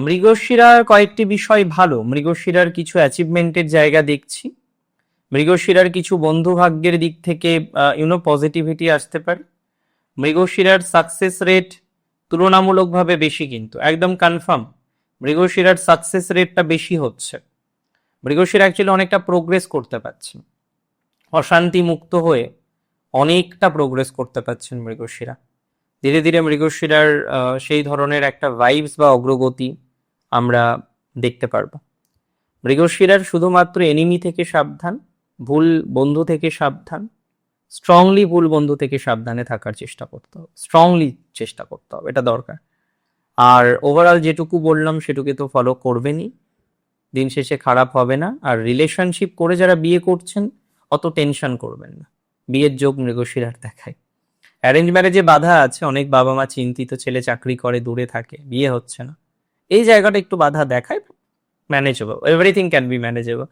মৃগশিরার কয়েকটি বিষয় ভালো, মৃগশিরার কিছু অ্যাচিভমেন্টের জায়গা দেখছি, মৃগশিরার কিছু বন্ধু ভাগ্যের দিক থেকে পজিটিভিটি আসতে পারে। মৃগশিরার সাকসেস রেট তুলনামূলকভাবে বেশি, কিন্তু একদম কনফার্ম মৃগশিরার সাকসেস রেটটা বেশি হচ্ছে। মৃগশিরা অ্যাকচুয়ালি অনেকটা প্রোগ্রেস করতে পারছেন, অশান্তি মুক্ত হয়ে অনেকটা প্রোগ্রেস করতে পারছেন মৃগশিরা। ধীরে ধীরে মৃগশিরার সেই ধরনের একটা ভাইবস বা অগ্রগতি আমরা দেখতে পারবো। মৃগশিরার শুধুমাত্র এনিমি থেকে সাবধান, ভুল বন্ধু থেকে সাবধান, স্ট্রংলি ভুল বন্ধু থেকে সাবধানে থাকার চেষ্টা করতে হবে, স্ট্রংলি চেষ্টা করতে হবে, এটা দরকার। আর ওভারঅল যেটুকু বললাম সেটুকু তো ফলো করবেনই, দিন শেষে খারাপ হবে না। আর রিলেশনশিপ করে যারা বিয়ে করছেন অত টেনশন করবেন না, বিয়ের যোগ মৃগশিরার দেখায়। অ্যারেঞ্জ ম্যারেজে বাধা আছে, অনেক বাবা মা চিন্তিত, ছেলে চাকরি করে দূরে থাকে, বিয়ে হচ্ছে না, এই জায়গাটা একটু বাধা দেখায়। Manageable, everything can be manageable.